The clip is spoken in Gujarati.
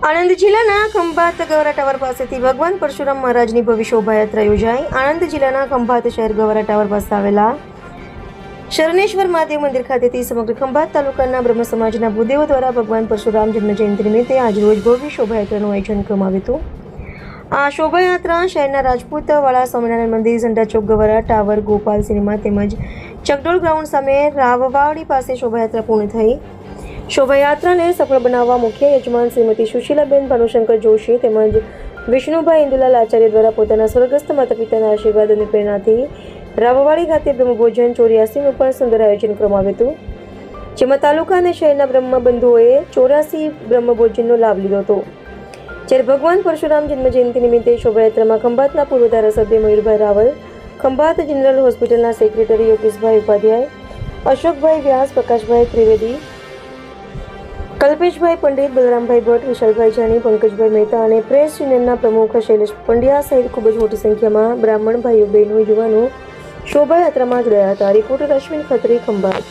આણંદ જિલ્લાના ખંભાત ગવરા ટાવર પાસેથી ભગવાન પરશુરામ મહારાજની ભવ્ય શોભાયાત્રા યોજાઈ. આણંદ જિલ્લાના ખંભાત શહેર ગવરા ટાવર પાસે આવેલા શરણેશ્વર મહાદેવ મંદિર ખાતેથી સમગ્ર ખંભાત તાલુકાના બ્રહ્મ સમાજના ભૂદેવો દ્વારા ભગવાન પરશુરામ જન્મ જયંતિ નિમિત્તે આજરોજ ભવ્ય શોભાયાત્રાનું આયોજન કરવામાં આવ્યું હતું. આ શોભાયાત્રા શહેરના રાજપૂતવાડા સ્વામિનારાયણ મંદિર, ઝંડા ચોક, ગવરા ટાવર, ગોપાલ સિનેમા તેમજ ચકડોળ ગ્રાઉન્ડ સામે રાવવાડી પાસે શોભાયાત્રા પૂર્ણ થઈ. શોભાયાત્રાને સફળ બનાવવા મુખ્ય યજમાન શ્રીમતી સુશીલાબેન ભાનુશંકર જોશી તેમજ વિષ્ણુભાઈ ઇન્દુલાલ આચાર્ય દ્વારા પોતાના સ્વર્ગસ્થ માતા પિતાના આશીર્વાદ અને પ્રેરણાથી રાવવાડી ખાતે બ્રહ્મભોજન 84નું પણ સુંદર આયોજન કરવામાં આવ્યું હતું, જેમાં તાલુકા અને શહેરના બ્રહ્મબંધુઓએ 84 બ્રહ્મભોજનનો લાભ લીધો હતો. જ્યારે ભગવાન પરશુરામ જન્મજયંતિ નિમિત્તે શોભાયાત્રામાં ખંભાતના પૂર્વ ધારાસભ્ય મયુરભાઈ રાવલ, ખંભાત જનરલ હોસ્પિટલના સેક્રેટરી યોગેશભાઈ ઉપાધ્યાય, અશોકભાઈ વ્યાસ, પ્રકાશભાઈ ત્રિવેદી, કલ્પેશભાઈ પંડિત, બલરામભાઈ ભટ્ટ, વિશાલભાઈ જાની, પંકજભાઈ મહેતા અને પ્રેસ યુનિયનના પ્રમુખ શૈલેષ પંડ્યા સહિત ખૂબ જ મોટી સંખ્યામાં બ્રાહ્મણ ભાઈઓ, બહેનો, યુવાનો શોભાયાત્રામાં જોડાયા હતા. રિપોર્ટર અશ્વિન ખત્રી, ખંભાત.